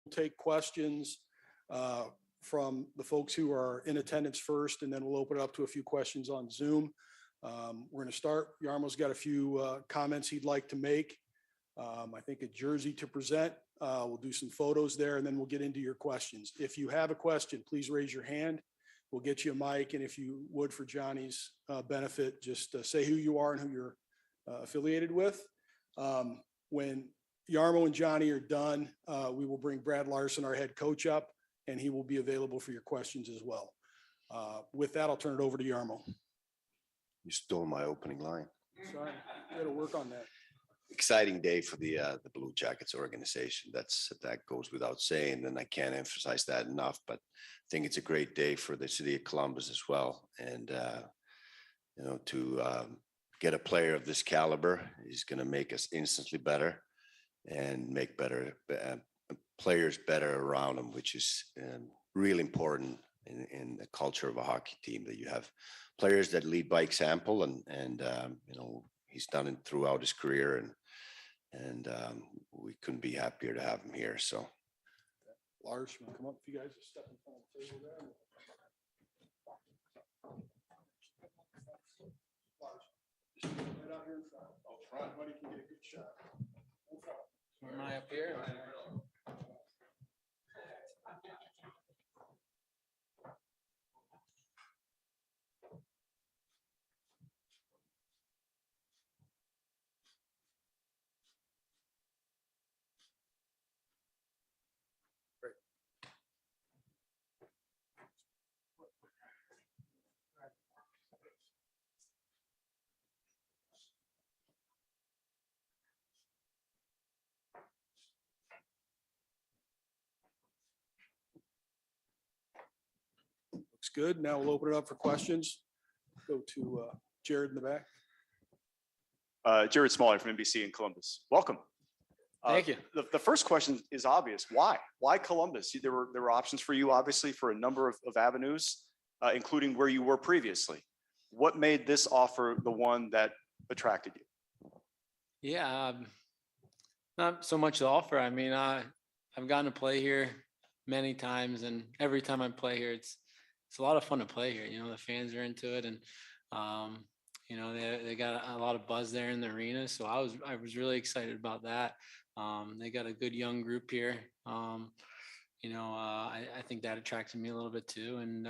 take questions from the folks who are in attendance first, and then we'll open it up to a few questions on Zoom. We're going to start. Yarmo's got a few comments he'd like to make. I think a jersey to present. We'll do some photos there, and then we'll get into your questions. If you have a question, please raise your hand. We'll get you a mic, and if you would, for Johnny's benefit, just say who you are and who you're affiliated with. When Yarmo and Johnny are done, we will bring Brad Larson, our head coach, up, and he will be available for your questions as well. With that, I'll turn it over to Yarmo. You stole my opening line. Sorry, got to work on that. Exciting day for the Blue Jackets organization. That goes without saying, and I can't emphasize that enough. But I think it's a great day for the city of Columbus as well. And to get a player of this caliber is going to make us instantly better and make better players better around them, which is really important in the culture of a hockey team, that you have players that lead by example, and he's done it throughout his career, and we couldn't be happier to have him here. So, Lars, you want to come up? If you guys are stepping in front of the table there. Lars, just right out here in front. Oh, front. Everybody can get a good shot. Am I up here? Looks good. Now we'll open it up for questions. Go to Jared in the back. Jared Smalley from NBC in Columbus. Welcome. Thank you. The first question is obvious. Why? Why Columbus? There were options for you, obviously, for a number of avenues, including where you were previously. What made this offer the one that attracted you? Yeah, not so much the offer. I mean, I've gotten to play here many times, and every time I play here, it's a lot of fun to play here. The fans are into it, and they got a lot of buzz there in the arena. So I was really excited about that. They got a good young group here. I think that attracted me a little bit too. And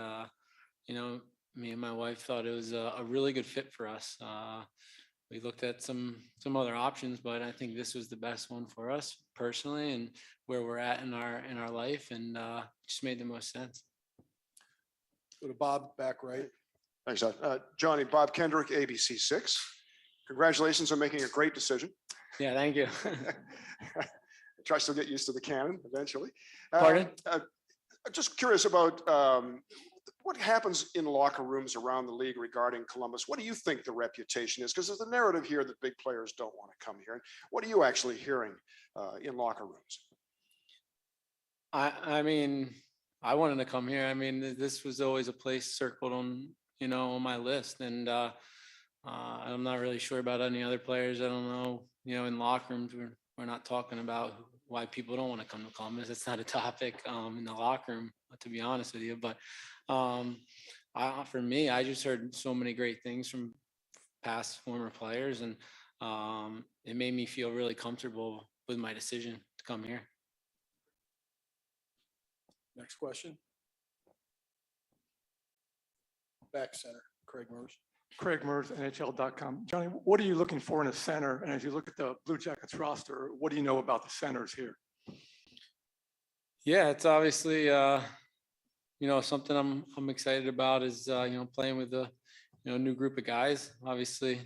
me and my wife thought it was a really good fit for us. We looked at some other options, but I think this was the best one for us personally, and where we're at in our life, and just made the most sense. Go to Bob back right. Thanks, Johnny. Bob Kendrick, ABC6. Congratulations on making a great decision. Yeah, thank you. Try to get used to the cannon eventually. Pardon? Just curious about what happens in locker rooms around the league regarding Columbus. What do you think the reputation is? Because there's a narrative here that big players don't want to come here. And what are you actually hearing in locker rooms? I mean, I wanted to come here. I mean, this was always a place circled on my list, and I'm not really sure about any other players. I don't know. In locker rooms, we're not talking about why people don't want to come to Columbus. It's not a topic in the locker room, to be honest with you. But for me, I just heard so many great things from past former players, and it made me feel really comfortable with my decision to come here. Next question. Back center, Craig Murs. Craig Murs, NHL.com. Johnny, what are you looking for in a center? And as you look at the Blue Jackets roster, what do you know about the centers here? Yeah, it's obviously something I'm excited about is playing with a new group of guys. Obviously,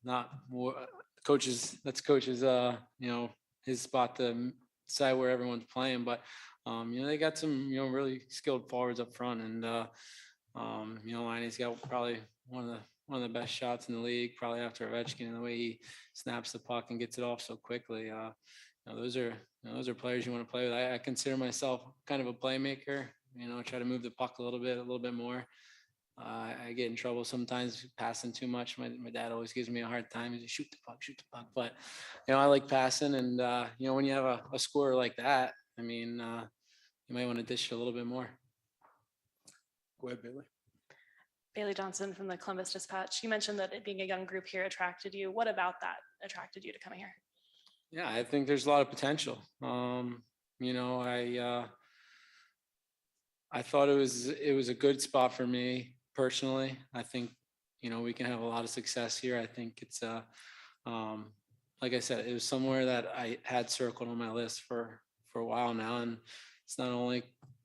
not more coaches. That's coaches. His spot to decide where everyone's playing, but they got some really skilled forwards up front, and Liney's got probably one of the best shots in the league, probably after Ovechkin, and the way he snaps the puck and gets it off so quickly. Those are players you want to play with. I consider myself kind of a playmaker. Try to move the puck a little bit more. I get in trouble sometimes passing too much. My dad always gives me a hard time. He says, shoot the puck. But I like passing, and when you have a scorer like that, I mean, you might want to dish it a little bit more. Go ahead, Bailey. Bailey Johnson from the Columbus Dispatch. You mentioned that it being a young group here attracted you. What about that attracted you to coming here? Yeah, I think there's a lot of potential. You know, I thought it was a good spot for me personally. I think, you know, we can have a lot of success here. I think it's like I said, it was somewhere that I had circled on my list for a while now, and it's not only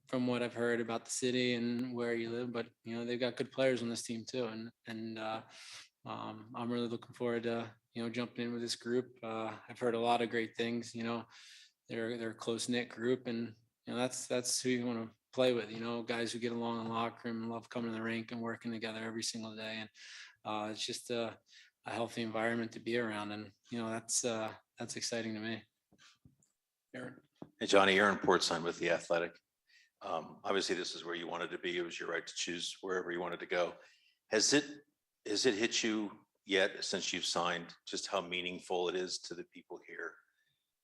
from what I've heard about the city and where you live, but you know, they've got good players on this team too, and I'm really looking forward to, you know, jumping in with this group. I've heard a lot of great things. You know, they're a close knit group, and you know, that's who you want to play with. You know, guys who get along in the locker room and love coming to the rink and working together every single day, and it's just a healthy environment to be around, and you know, that's exciting to me. Aaron. Hey, Johnny, Aaron Portzline with The Athletic. Obviously, this is where you wanted to be. It was your right to choose wherever you wanted to go. Has it hit you yet, since you've signed, just how meaningful it is to the people here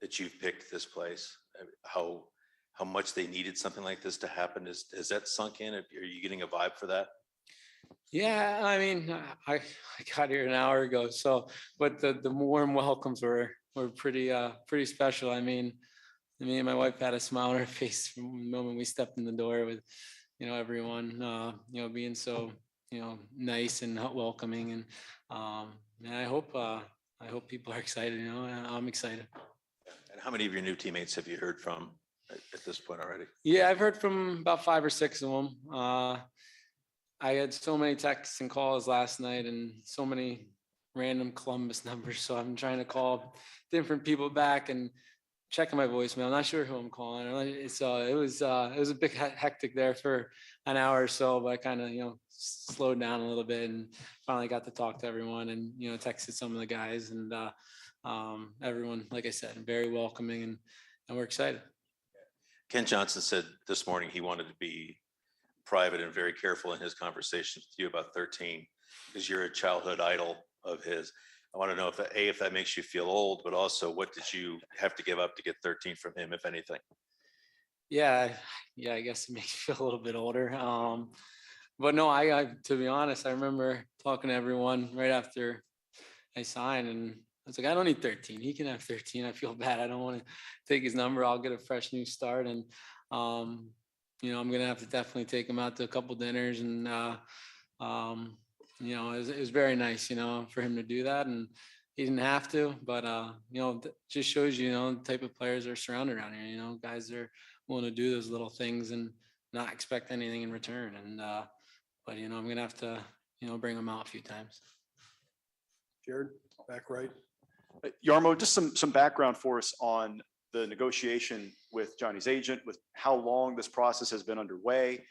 that you've picked this place? How much they needed something like this to happen? Has that sunk in? Are you getting a vibe for that? Yeah, I mean, I got here an hour ago, so but the warm welcomes were pretty special. I mean, me and my wife had a smile on her face from the moment we stepped in the door with, you know, everyone, you know, being so, you know, nice and welcoming, and I hope people are excited. You know, I'm excited. And how many of your new teammates have you heard from at this point already? Yeah, I've heard from about 5 or 6 of them. I had so many texts and calls last night, and so many random Columbus numbers. So I'm trying to call different people back and checking my voicemail. I'm not sure who I'm calling. So it was a bit hectic there for an hour or so, but I kind of, you know, slowed down a little bit and finally got to talk to everyone, and, you know, texted some of the guys, and everyone, like I said, very welcoming, and we're excited. Ken Johnson said this morning he wanted to be private and very careful in his conversations with you about 13, because you're a childhood idol of his. I want to know if that makes you feel old, but also what did you have to give up to get 13 from him, if anything? Yeah, I guess it makes you feel a little bit older. But no, I to be honest, I remember talking to everyone right after I signed, and I was like, I don't need 13. He can have 13. I feel bad. I don't want to take his number. I'll get a fresh new start, and you know, I'm gonna have to definitely take him out to a couple dinners, and you know, it was very nice, you know, for him to do that, and he didn't have to, but you know, just shows you know, the type of players are surrounded around here. You know, guys are willing to do those little things and not expect anything in return. And but you know, I'm gonna have to, you know, bring him out a few times. Jared, back right. Yarmo, just some background for us on the negotiation with Johnny's agent, with how long this process has been underway.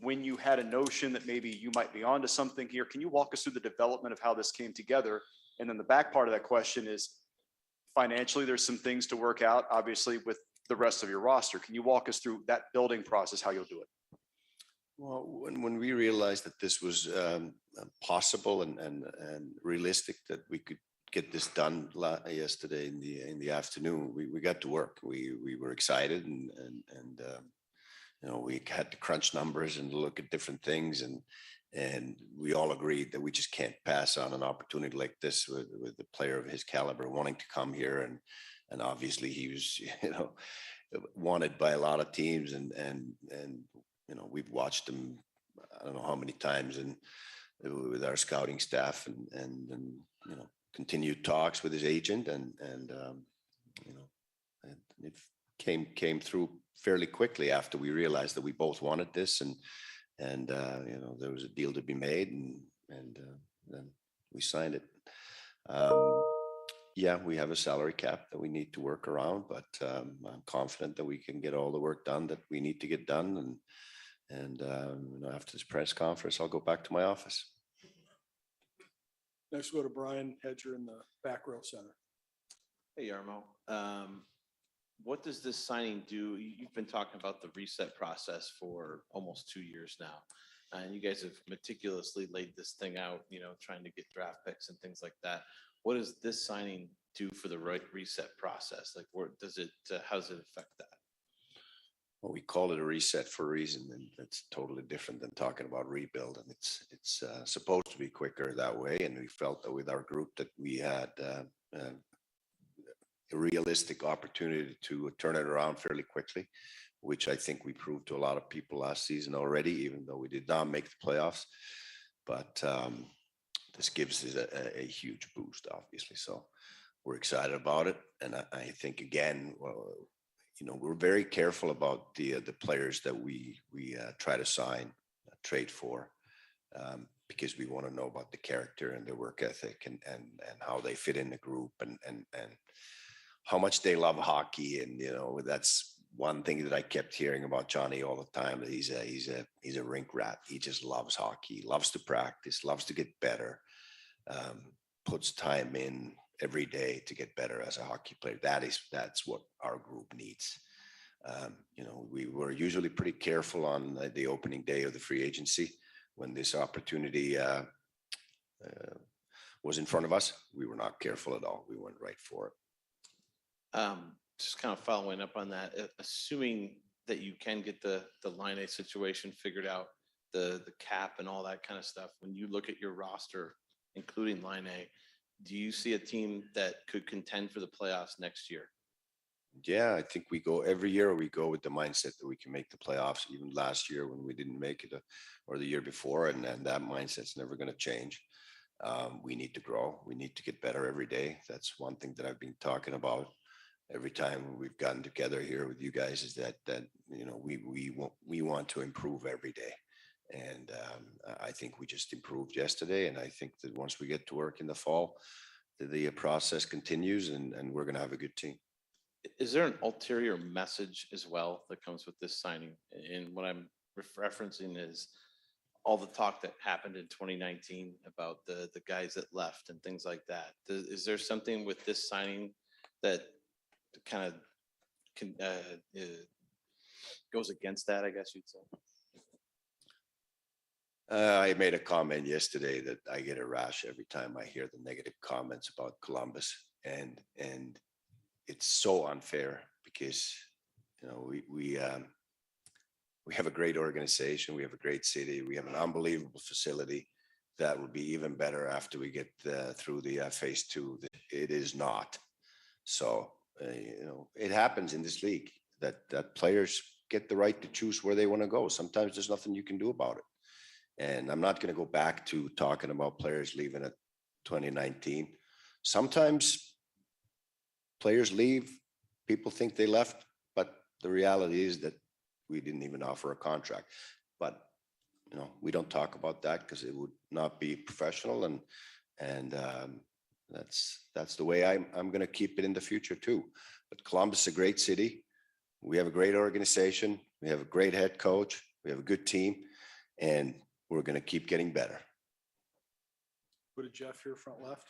When you had a notion that maybe you might be onto something here, can you walk us through the development of how this came together? And then the back part of that question is, financially, there's some things to work out, obviously, with the rest of your roster. Can you walk us through that building process, how you'll do it? Well, when we realized that this was possible and realistic, that we could get this done yesterday in the afternoon, we got to work. We were excited, and you know, we had to crunch numbers and look at different things, and we all agreed that we just can't pass on an opportunity like this with a player of his caliber wanting to come here, and obviously he was, you know, wanted by a lot of teams, and you know, we've watched him I don't know how many times, and with our scouting staff, and you know, continued talks with his agent, and you know, it came through fairly quickly after we realized that we both wanted this, and you know, there was a deal to be made, and then we signed it. Yeah, we have a salary cap that we need to work around, but I'm confident that we can get all the work done that we need to get done, and you know, after this press conference, I'll go back to my office. Next, we'll go to Brian Hedger in the back row center. Hey, Yarmo. What does this signing do? You've been talking about the reset process for almost 2 years now, and you guys have meticulously laid this thing out, you know, trying to get draft picks and things like that. What does this signing do for the reset process? Like, where does it? How does it affect that? well, we call it a reset for a reason, and it's totally different than talking about rebuild. And it's supposed to be quicker that way. And we felt that with our group that we had a realistic opportunity to turn it around fairly quickly, which I think we proved to a lot of people last season already, even though we did not make the playoffs. But this gives us a huge boost, obviously. So we're excited about it. And I think, again, we're very careful about the players that we try to sign, trade for, because we want to know about the character and their work ethic and how they fit in the group and how much they love hockey. And that's one thing that I kept hearing about Johnny all the time, that he's a rink rat. He just loves hockey, loves to practice, loves to get better, puts time in every day to get better as a hockey player. That's what our group needs. We were usually pretty careful on the opening day of the free agency when this opportunity was in front of us. We were not careful at all. We went right for it. Just kind of following up on that, assuming that you can get the line A situation figured out, the cap and all that kind of stuff, when you look at your roster, including line A, do you see a team that could contend for the playoffs next year? Yeah, I think every year we go with the mindset that we can make the playoffs. Even last year when we didn't make it, or the year before, and that mindset's never going to change. We need to grow. We need to get better every day. That's one thing that I've been talking about every time we've gotten together here with you guys, is that we want to improve every day. And I think we just improved yesterday. And I think that once we get to work in the fall, the process continues, and we're going to have a good team. Is there an ulterior message as well that comes with this signing? And what I'm referencing is all the talk that happened in 2019 about the guys that left and things like that. Is there something with this signing that kind of goes against that, I guess you'd say? I made a comment yesterday that I get a rash every time I hear the negative comments about Columbus, and it's so unfair because we have a great organization, we have a great city, we have an unbelievable facility that will be even better after we get through the phase 2. It is not. So it happens in this league that players get the right to choose where they want to go. Sometimes there's nothing you can do about it. And I'm not going to go back to talking about players leaving at 2019. Sometimes players leave, people think they left, but the reality is that we didn't even offer a contract. But we don't talk about that because it would not be professional, and that's the way I'm going to keep it in the future too. But Columbus is a great city. We have a great organization. We have a great head coach. We have a good team, and we're going to keep getting better. Go to Jeff here, front left.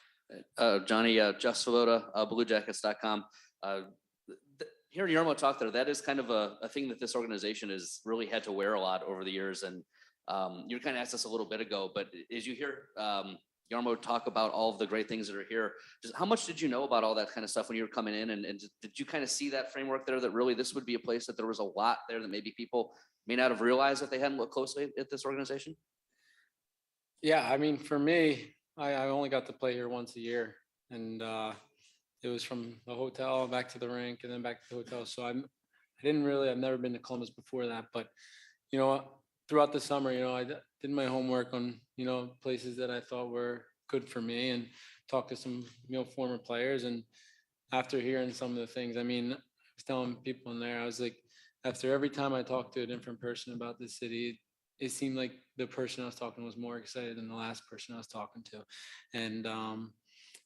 Johnny, Jeff Salota, BlueJackets.com. Hearing Yarmo talk there, that is kind of a thing that this organization has really had to wear a lot over the years. And you kind of asked us a little bit ago, but as you hear Yarmo talk about all of the great things that are here, just how much did you know about all that kind of stuff when you were coming in? And did you kind of see that framework there, that really this would be a place that there was a lot there that maybe people may not have realized if they hadn't looked closely at this organization? Yeah, I mean, for me, I only got to play here once a year, and it was from the hotel back to the rink and then back to the hotel. So I've never been to Columbus before that, but throughout the summer, I did my homework on, places that I thought were good for me, and talked to some, former players. And after hearing some of the things, I mean, I was telling people in there, I was like, after every time I talked to a different person about this city, it seemed like the person I was talking to was more excited than the last person I was talking to. And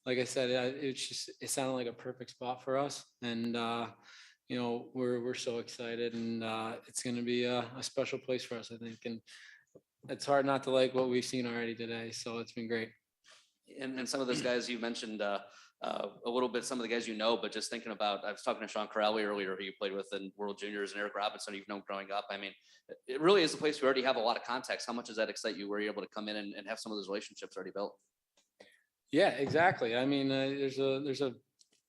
like I said, it sounded like a perfect spot for us. And, we're so excited, and it's going to be a special place for us, I think. And it's hard not to like what we've seen already today. So it's been great. And some of those guys you mentioned a little bit, some of the guys but just thinking about, I was talking to Sean Corrali earlier, who you played with in World Juniors, and Eric Robinson, you've known growing up. I mean, it really is a place we already have a lot of context. How much does that excite you, where you're able to come in and have some of those relationships already built? Yeah, exactly. I mean, there's a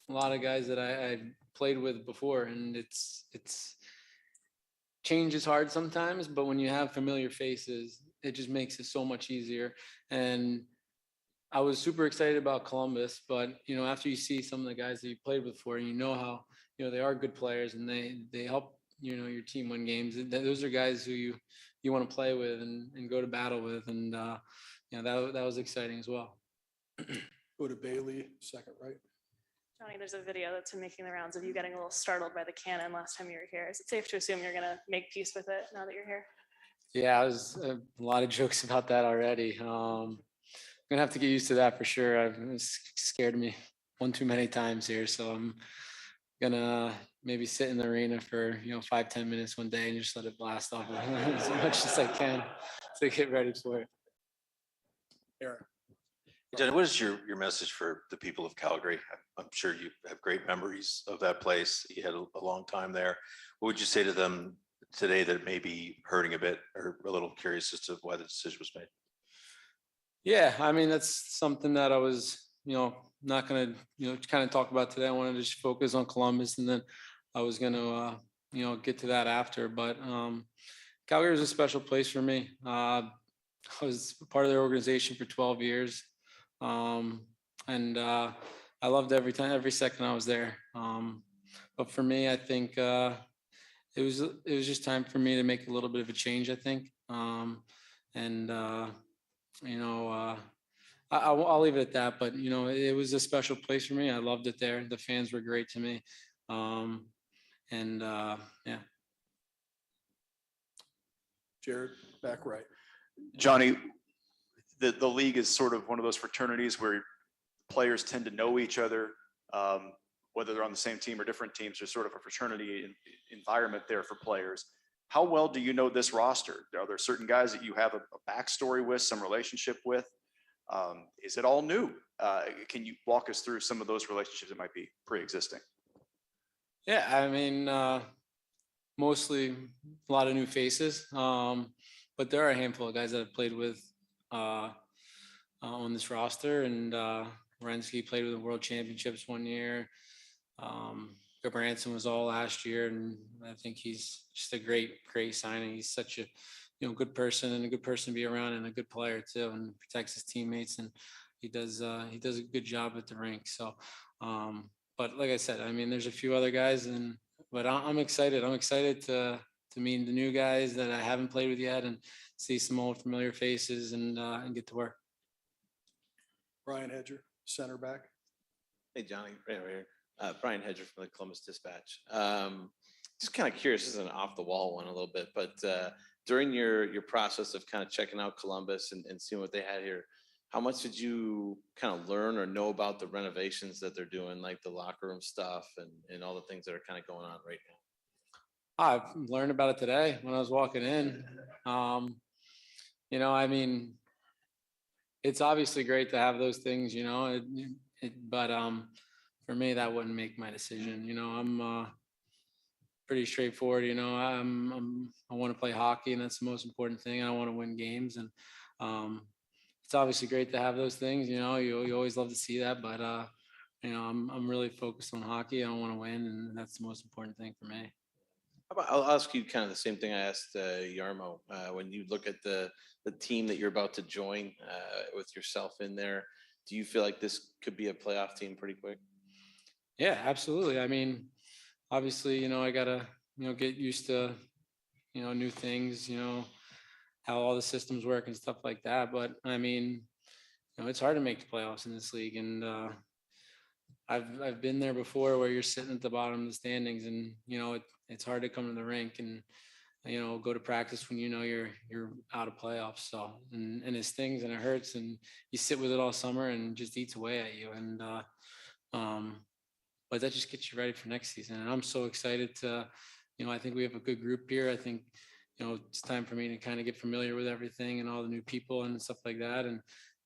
lot of guys that I played with before, and it's change is hard sometimes, but when you have familiar faces, it just makes it so much easier. And I was super excited about Columbus, but after you see some of the guys that you played with before, you know how they are good players and they help your team win games. And those are guys who you want to play with and go to battle with, and that was exciting as well. Go to Bailey, second, right? Johnny, there's a video that's been making the rounds of you getting a little startled by the cannon last time you were here. Is it safe to assume you're gonna make peace with it now that you're here? Yeah, I was a lot of jokes about that already. I'm gonna have to get used to that for sure. It's scared me one too many times here, so I'm gonna maybe sit in the arena for 5-10 minutes one day and just let it blast off as much as I can to get ready for it. Aaron. Johnny, what is your message for the people of Calgary? I'm sure you have great memories of that place. You had a long time there. What would you say to them today that may be hurting a bit or a little curious as to why the decision was made? Yeah, I mean, that's something that I was, not gonna, kind of talk about today. I wanted to just focus on Columbus, and then I was gonna, get to that after. But Calgary is a special place for me. I was part of their organization for 12 years. And I loved every second I was there. But for me, I think it was just time for me to make a little bit of a change, I think. And I'll leave it at that. But it was a special place for me. I loved it there. The fans were great to me. Yeah. Jared, back right. Johnny, the league is sort of one of those fraternities where players tend to know each other, whether they're on the same team or different teams. There's sort of a fraternity environment there for players. How well do you know this roster? Are there certain guys that you have a backstory with, some relationship with? Is it all new? Can you walk us through some of those relationships that might be pre-existing? Yeah, I mean, mostly a lot of new faces, but there are a handful of guys that I've played with on this roster, and Renski played with the World Championships one year. Branson was all last year, and I think he's just a great signing. He's such a good person and a good person to be around, and a good player too, and protects his teammates, and he does a good job at the rink. So, but like I said, I mean, there's a few other guys, but I'm excited. I'm excited to meet the new guys that I haven't played with yet, and see some old familiar faces, and get to work. Brian Hedger, center back. Hey, Johnny, right over here. Brian Hedger from the Columbus Dispatch. Just kind of curious, this is an off the wall one a little bit, but during your process of kind of checking out Columbus and seeing what they had here, how much did you kind of learn or know about the renovations that they're doing, like the locker room stuff and all the things that are kind of going on right now? I've learned about it today when I was walking in. I mean, it's obviously great to have those things, but for me, that wouldn't make my decision. I'm pretty straightforward. I want to play hockey, and that's the most important thing. I want to win games, and it's obviously great to have those things. You always love to see that, but I'm really focused on hockey. I want to win, and that's the most important thing for me. I'll ask you kind of the same thing I asked Yarmo. When you look at the team that you're about to join with yourself in there, do you feel like this could be a playoff team pretty quick? Yeah, absolutely. I mean, obviously, I gotta, get used to, new things, how all the systems work and stuff like that. But I mean, it's hard to make the playoffs in this league, and I've been there before where you're sitting at the bottom of the standings, and it's hard to come to the rink and go to practice when you're out of playoffs. So and it stings and it hurts, and you sit with it all summer and just eats away at you. And but that just gets you ready for next season. And I'm so excited to, I think we have a good group here. I think it's time for me to kind of get familiar with everything and all the new people and stuff like that. And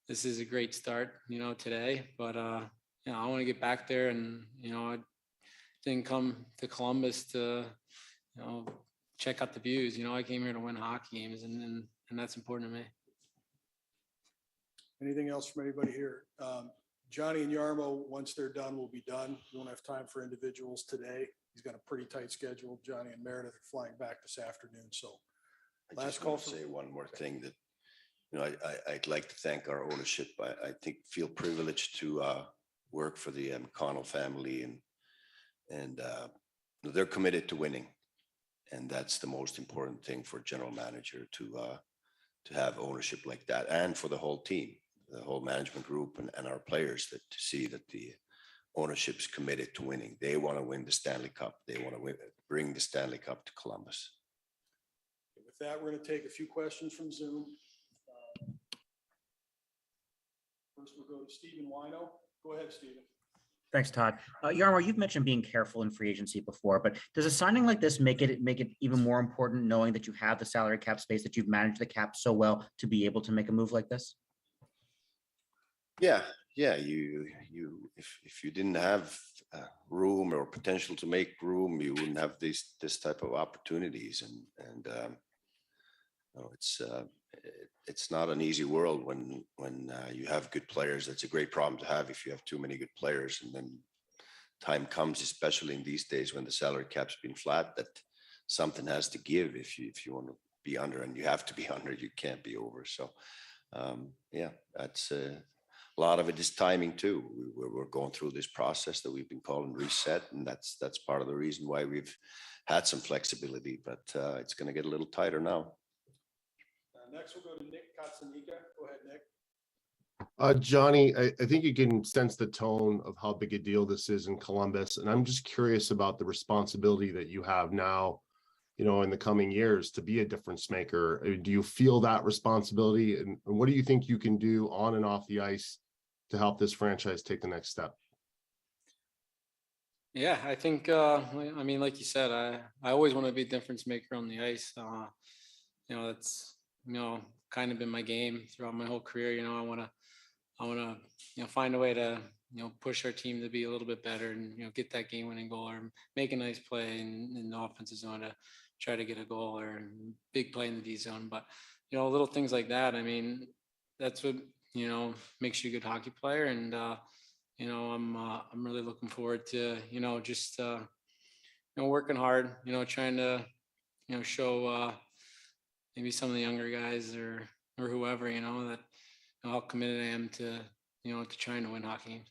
this is a great start, today. But I want to get back there, and I didn't come to Columbus to check out the views. I came here to win hockey games, and that's important to me. Anything else from anybody here? Johnny and Yarmo, once they're done, will be done. We won't have time for individuals today. he's got a pretty tight schedule. Johnny and Meredith are flying back this afternoon, so. I Last just call want for- to say one more thing that, I'd like to thank our ownership. I think feel privileged to work for the McConnell family and they're committed to winning. And that's the most important thing for a general manager to have ownership like that, and for the whole team, the whole management group and our players, that to see that the ownership's committed to winning. They want to win the Stanley Cup. They want to bring the Stanley Cup to Columbus. With that, we're going to take a few questions from Zoom. First, we'll go to Stephen Wino. Go ahead, Stephen. Thanks, Todd. Yarmo, you've mentioned being careful in free agency before, but does a signing like this make it even more important, knowing that you have the salary cap space, that you've managed the cap so well to be able to make a move like this? Yeah. If you didn't have room or potential to make room, you wouldn't have this type of opportunities. And it's not an easy world when you have good players. That's a great problem to have if you have too many good players. And then time comes, especially in these days when the salary cap's been flat, that something has to give if you want to be under, and you have to be under. You can't be over. So that's a lot of it is timing too. We're going through this process that we've been calling reset, and that's part of the reason why we've had some flexibility. But it's going to get a little tighter now. Next, we'll go to Nick Katsanika. Go ahead, Nick. Johnny, I think you can sense the tone of how big a deal this is in Columbus. And I'm just curious about the responsibility that you have now, in the coming years to be a difference maker. Do you feel that responsibility? And what do you think you can do on and off the ice to help this franchise take the next step? Yeah, I think, like you said, I always want to be a difference maker on the ice. That's, kind of been my game throughout my whole career. I want to, find a way to, push our team to be a little bit better and, get that game winning goal or make a nice play in the offensive zone to try to get a goal or a big play in the D zone. But, little things like that. That's what, makes you a good hockey player. And, I'm really looking forward to, just, working hard, trying to, show, maybe some of the younger guys or whoever, that how committed I am to, to trying to win hockey games.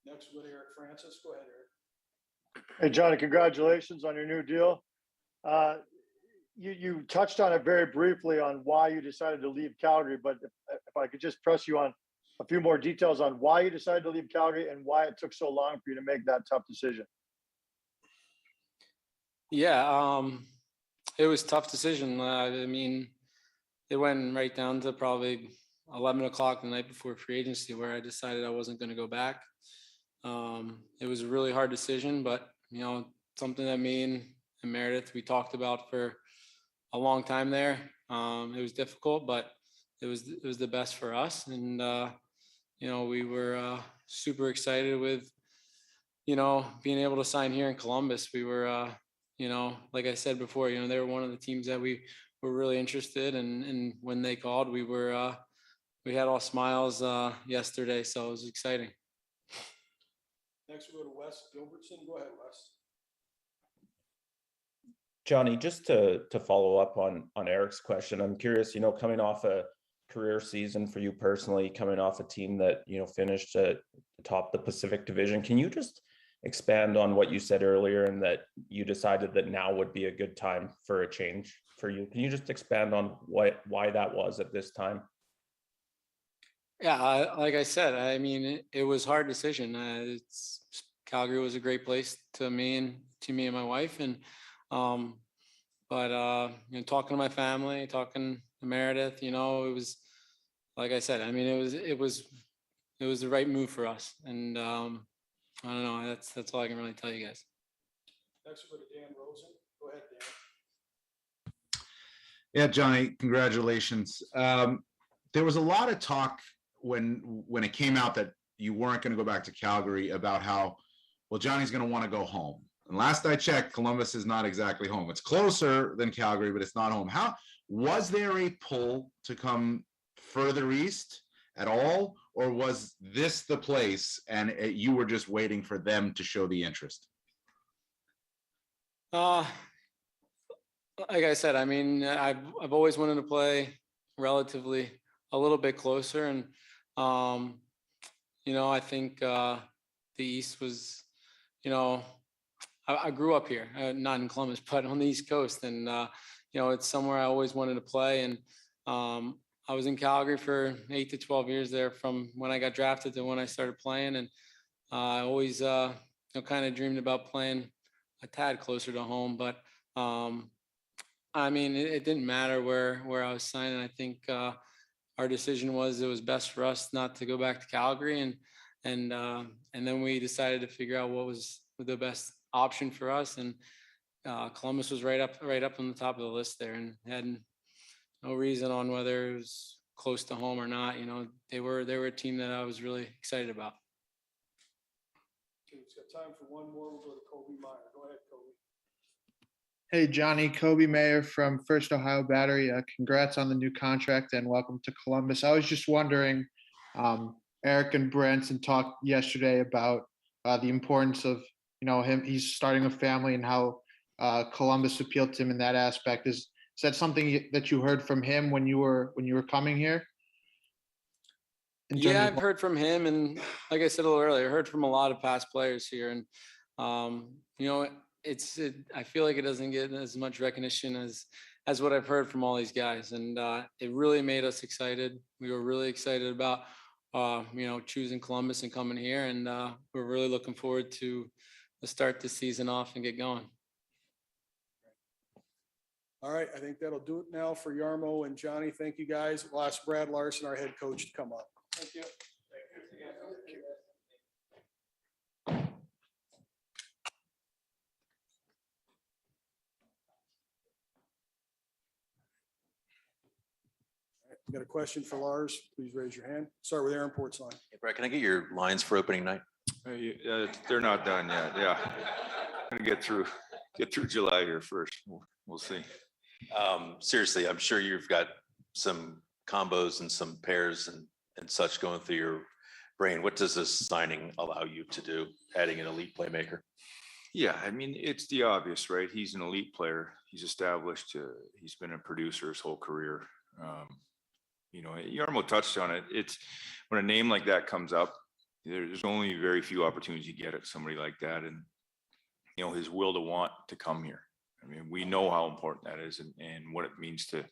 Next, with Eric Francis. Go ahead, Eric. Hey, Johnny, congratulations on your new deal. You touched on it very briefly on why you decided to leave Calgary, but if I could just press you on a few more details on why you decided to leave Calgary and why it took so long for you to make that tough decision. Yeah, it was a tough decision. It went right down to probably 11 o'clock the night before free agency where I decided I wasn't going to go back. It was a really hard decision, but something that me and Meredith, we talked about for a long time there. It was difficult, but it was the best for us. And, we were super excited with, being able to sign here in Columbus. We were, like I said before, they were one of the teams that we were really interested in. And when they called, we had all smiles yesterday. So it was exciting. Next, we'll go to Wes Gilbertson. Go ahead, Wes. Johnny, just to follow up on Eric's question, I'm curious, coming off a career season for you personally, coming off a team that, finished at the top of the Pacific Division, can you just expand on what you said earlier and that you decided that now would be a good time for a change for you? Can you just expand on why that was at this time? Yeah, like I said, it was a hard decision. Calgary was a great place to me and my wife, and talking to my family, talking to Meredith, it was, like I said, it was the right move for us, and I don't know. That's all I can really tell you guys. Next, we'll go to Dan Rosen. Go ahead, Dan. Yeah, Johnny, congratulations. There was a lot of talk when it came out that you weren't going to go back to Calgary about how, well, Johnny's going to want to go home. And last I checked, Columbus is not exactly home. It's closer than Calgary, but it's not home. How was there a pull to come further east at all? or was this the place and you were just waiting for them to show the interest? Like I said, I mean, I've always wanted to play relatively a little bit closer, and I think the East was, I grew up here, not in Columbus, but on the East Coast, and it's somewhere I always wanted to play. And I was in Calgary for 8 to 12 years there, from when I got drafted to when I started playing, and I always kind of dreamed about playing a tad closer to home. But I mean, it didn't matter where I was signing. I think our decision was it was best for us not to go back to Calgary, and then we decided to figure out what was the best option for us, and Columbus was right up on the top of the list there, and had no reason on whether it was close to home or not. They were a team that I was really excited about. Okay, we've got time for one more. We'll go to Kobe Meyer. Go ahead, Kobe. Hey, Johnny, Kobe Mayer from First Ohio Battery. Congrats on the new contract and welcome to Columbus. I was just wondering, Eric and Branson talked yesterday about the importance of, him, he's starting a family, and how Columbus appealed to him in that aspect. Is that something that you heard from him when you were coming here? Yeah, I've heard from him, and like I said a little earlier, I heard from a lot of past players here, and I feel like it doesn't get as much recognition as what I've heard from all these guys, and it really made us excited. We were really excited about choosing Columbus and coming here, and we're really looking forward to start the season off and get going. All right, I think that'll do it now for Yarmo and Johnny. Thank you, guys. We'll ask Brad Larson, our head coach, to come up. Thank you. You got a question for Lars? Please raise your hand. Start with Aaron Portzline. Hey, Brad, can I get your lines for opening night? They're not done yet. Yeah. Gonna get through July here first. We'll see. Seriously, I'm sure you've got some combos and some pairs and such going through your brain. What does this signing allow you to do, adding an elite playmaker? Yeah, I mean, it's the obvious, right? He's an elite player. He's established. He's been a producer his whole career. Yarmo touched on it. It's when a name like that comes up, there's only very few opportunities you get at somebody like that, and his will to want to come here. I mean, we know how important that is, and what it means to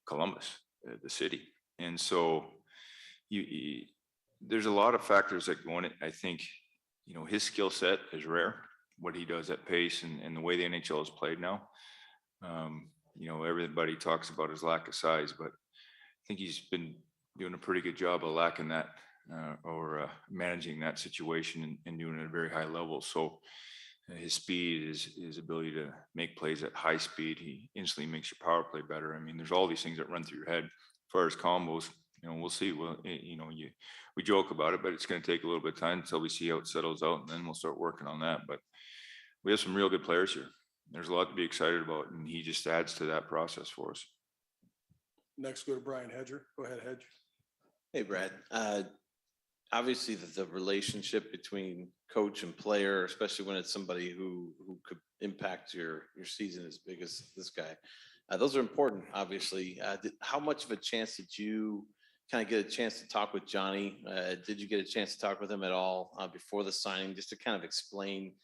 Columbus, the city. And so there's a lot of factors that go in it. I think, his skill set is rare, what he does at pace and the way the NHL is played now. Everybody talks about his lack of size, but I think he's been doing a pretty good job of lacking that or managing that situation and doing it at a very high level. So his speed, his ability to make plays at high speed, he instantly makes your power play better. I mean, there's all these things that run through your head. As far as combos, we'll see. Well, we joke about it, but it's going to take a little bit of time until we see how it settles out, and then we'll start working on that. But we have some real good players here. There's a lot to be excited about, and he just adds to that process for us. Next, go to Brian Hedger. Go ahead, Hedge. Hey, Brad. Obviously, the relationship between coach and player, especially when it's somebody who could impact your season as big as this guy, those are important, obviously. How much of a chance did you kind of get a chance to talk with Johnny? Did you get a chance to talk with him at all before the signing, just to kind of explain,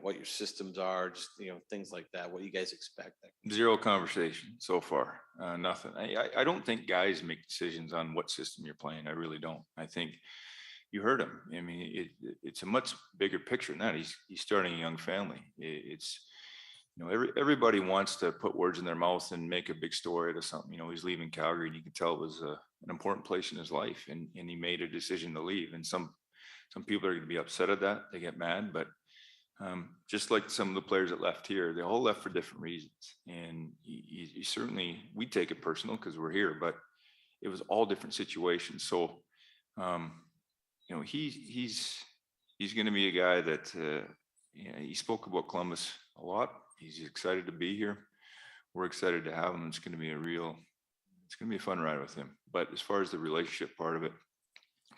what your systems are, just, things like that, what you guys expect? Zero conversation so far. Nothing. I don't think guys make decisions on what system you're playing. I really don't. I think you heard him. I mean, it's a much bigger picture than that. He's starting a young family. It's, everybody wants to put words in their mouth and make a big story out of something. He's leaving Calgary, and you can tell it was an important place in his life, and he made a decision to leave. And some people are going to be upset at that. They get mad, but just like some of the players that left here, they all left for different reasons. And he certainly, we take it personal because we're here, but it was all different situations. So, he's going to be a guy that, he spoke about Columbus a lot. He's excited to be here. We're excited to have him. It's going to be a fun ride with him. But as far as the relationship part of it,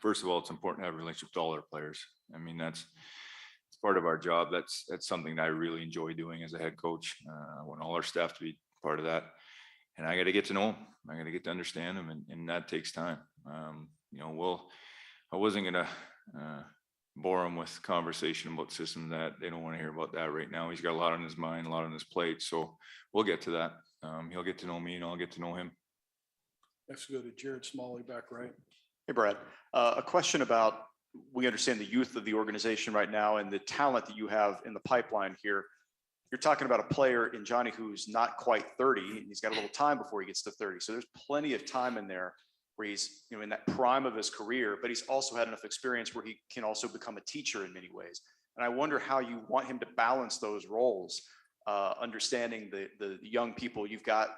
first of all, it's important to have a relationship with all our players. I mean, it's part of our job. That's something that I really enjoy doing as a head coach. I want all our staff to be part of that. And I got to get to know them. I got to get to understand them, and that takes time. I wasn't going to bore him with conversation about systems that they don't want to hear about that right now. He's got a lot on his mind, a lot on his plate. So we'll get to that. He'll get to know me and I'll get to know him. Let's go to Jared Smalley back right. Hey, Brad, a question about, we understand the youth of the organization right now and the talent that you have in the pipeline here. You're talking about a player in Johnny who's not quite 30, and he's got a little time before he gets to 30. So there's plenty of time in there where he's, in that prime of his career, but he's also had enough experience where he can also become a teacher in many ways. And I wonder how you want him to balance those roles, understanding the young people you've got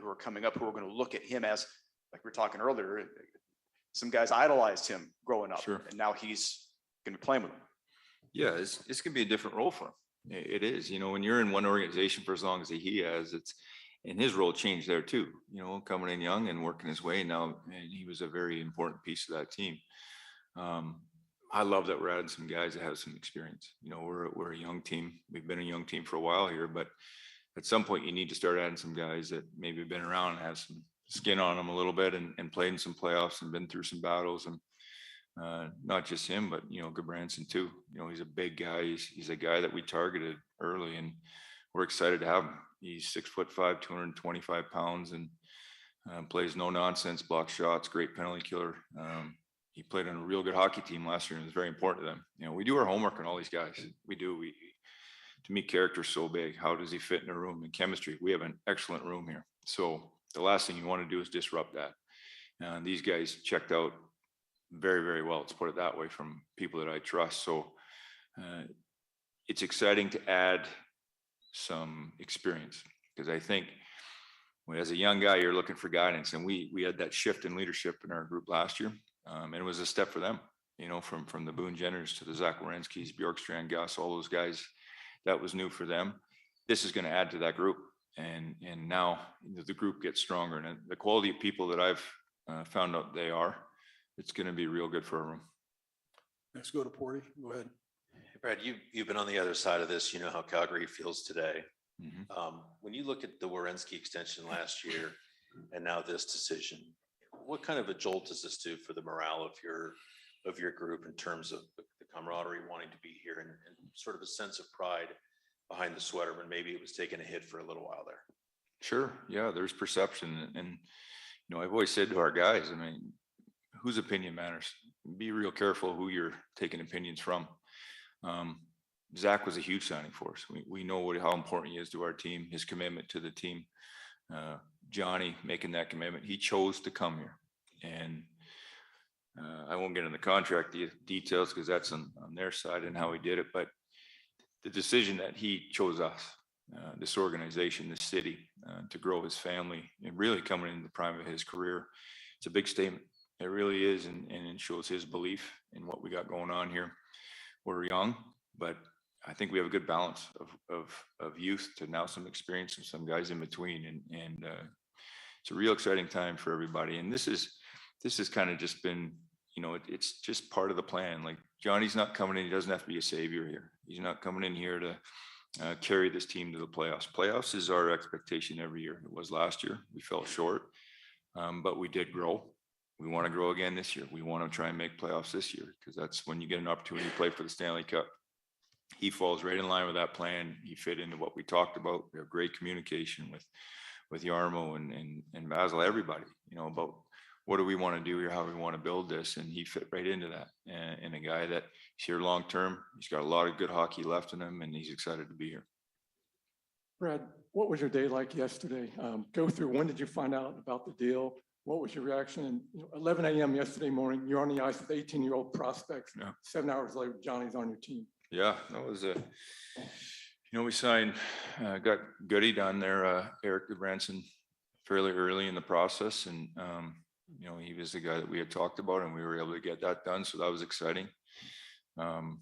who are coming up, who are going to look at him as, like we were talking earlier, some guys idolized him growing up, Sure. and now he's going to be playing with them. Yeah, it's going to be a different role for him. It is, when you're in one organization for as long as he has, and his role changed there too, coming in young and working his way now, and he was a very important piece of that team. I love that we're adding some guys that have some experience. We're a young team. We've been a young team for a while here, but at some point you need to start adding some guys that maybe have been around and have some skin on them a little bit and played in some playoffs and been through some battles. And not just him, but Gabranson too. He's a big guy. He's a guy that we targeted early, and we're excited to have him. He's 6'5", 225 pounds, and plays no nonsense, blocks shots, great penalty killer. He played on a real good hockey team last year, and it was very important to them. We do our homework on all these guys. We do. To me, character's so big. How does he fit in a room? And chemistry. We have an excellent room here. So the last thing you want to do is disrupt that. These guys checked out very, very well. Let's put it that way, from people that I trust. So it's exciting to add some experience, because I think as a young guy, you're looking for guidance, and we had that shift in leadership in our group last year, and it was a step for them. From the Boone Jenners to the Zach Werenski's, Bjorkstrand, Gus, all those guys, that was new for them. This is going to add to that group, and now the group gets stronger, and the quality of people that I've found out it's going to be real good for our room. Let's go to Porty. Go ahead. Hey, Brad, you've been on the other side of this. You know how Calgary feels today. Mm-hmm. When you look at the Werenski extension last year and now this decision, what kind of a jolt does this do for the morale of your group in terms of the camaraderie, wanting to be here, and sort of a sense of pride behind the sweater when maybe it was taking a hit for a little while there? Sure. Yeah, there's perception. And, I've always said to our guys, whose opinion matters. Be real careful who you're taking opinions from. Zach was a huge signing for us. We know how important he is to our team, his commitment to the team. Johnny making that commitment. He chose to come here. And I won't get into the contract details, because that's on their side and how he did it. But the decision that he chose us, this organization, this city, to grow his family, and really coming into the prime of his career, it's a big statement. It really is, and it shows his belief in what we got going on here. We're young, but I think we have a good balance of youth to now some experience and some guys in between, and it's a real exciting time for everybody. And this has kind of just been, it's just part of the plan. Like, Johnny's not coming in; he doesn't have to be a savior here. He's not coming in here to carry this team to the playoffs. Playoffs is our expectation every year. It was last year. We fell short, but we did grow. We want to grow again this year. We want to try and make playoffs this year, because that's when you get an opportunity to play for the Stanley Cup. He falls right in line with that plan. He fit into what we talked about. We have great communication with Yarmo and Basil, everybody, about what do we want to do here, how we want to build this, and he fit right into that. And a guy that is here long term. He's got a lot of good hockey left in him, and he's excited to be here. Brad, what was your day like yesterday? Go through, when did you find out about the deal? What was your reaction? And 11 a.m. yesterday morning, you're on the ice with 18-year-old prospects. Yeah. 7 hours later, Johnny's on your team. Yeah, that was we signed, got Goody done there, Eric Gabranson, fairly early in the process, and he was the guy that we had talked about, and we were able to get that done, so that was exciting. And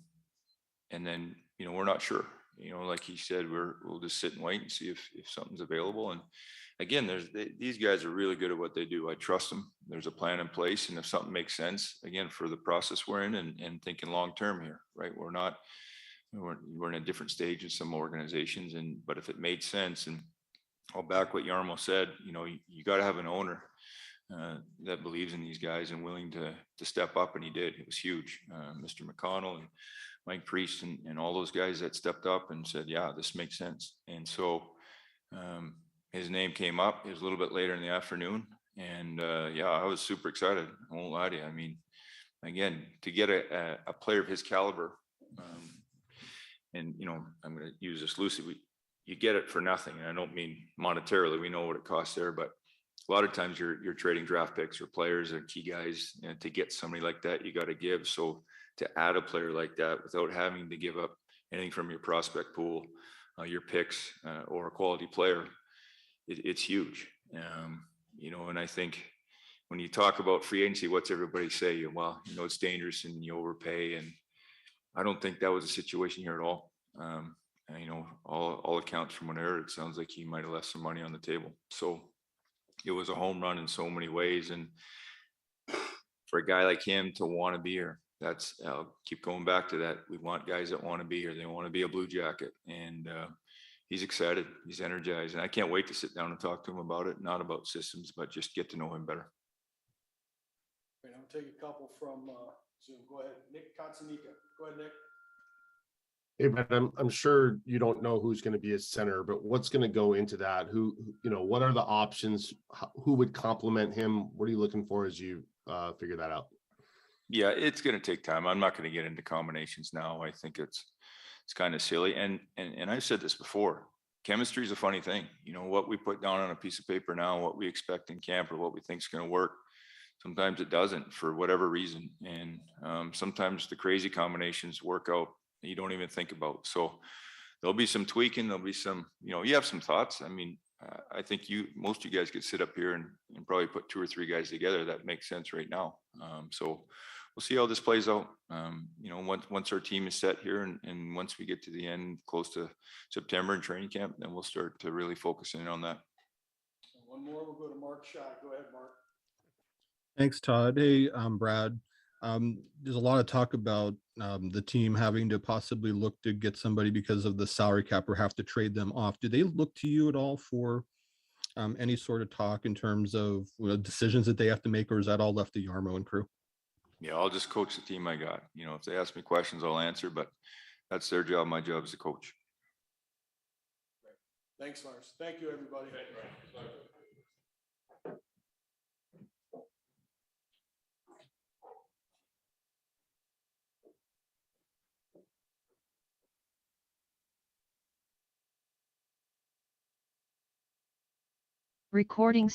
then we're not sure. Like he said, we'll just sit and wait and see if something's available. And again, these guys are really good at what they do. I trust them. There's a plan in place. And if something makes sense, again, for the process we're in and thinking long-term here, right? We're in a different stage in some organizations but if it made sense, and I'll back what Yarmo said, you got to have an owner that believes in these guys and willing to step up, and he did. It was huge. Mr. McConnell and Mike Priest and all those guys that stepped up and said, yeah, this makes sense. And so his name came up. It was a little bit later in the afternoon, and yeah, I was super excited. I won't lie to you. I mean, again, to get a player of his caliber, and I'm going to use this loosely. You get it for nothing, and I don't mean monetarily. We know what it costs there, but a lot of times you're trading draft picks or players or key guys, and to get somebody like that, you got to give. So to add a player like that without having to give up anything from your prospect pool, your picks, or a quality player, it's huge. And I think when you talk about free agency, what's everybody say? Well, it's dangerous and you overpay, and I don't think that was a situation here at all. And, all accounts from what I heard, it sounds like he might have left some money on the table. So it was a home run in so many ways. And for a guy like him to want to be here, I'll keep going back to that. We want guys that want to be here. They want to be a Blue Jacket. And he's excited. He's energized. And I can't wait to sit down and talk to him about it. Not about systems, but just get to know him better. Right, I'm gonna take a couple from Zoom. Go ahead, Nick Katsunika. Go ahead, Nick. Hey, Brad, I'm sure you don't know who's going to be a center, but what's going to go into that? What are the options? Who would complement him? What are you looking for as you figure that out? Yeah, it's going to take time. I'm not going to get into combinations now. I think it's kind of silly. And I've said this before. Chemistry is a funny thing. What we put down on a piece of paper now, what we expect in camp, or what we think is going to work. Sometimes it doesn't for whatever reason. And sometimes the crazy combinations work out that you don't even think about. So there'll be some tweaking. There'll be some, you have some thoughts. I mean, I think most of you guys could sit up here and probably put 2 or 3 guys together that makes sense right now. So we'll see how this plays out. Once our team is set here and once we get to the end, close to September in training camp, then we'll start to really focus in on that. One more, we'll go to Mark Schott. Go ahead, Mark. Thanks, Todd. Hey, Brad. There's a lot of talk about the team having to possibly look to get somebody because of the salary cap or have to trade them off. Do they look to you at all for any sort of talk in terms of decisions that they have to make, or is that all left to Yarmo and crew? Yeah, I'll just coach the team I got. If they ask me questions, I'll answer, but that's their job. My job is to coach. Thanks, Lars. Thank you, everybody. Recordings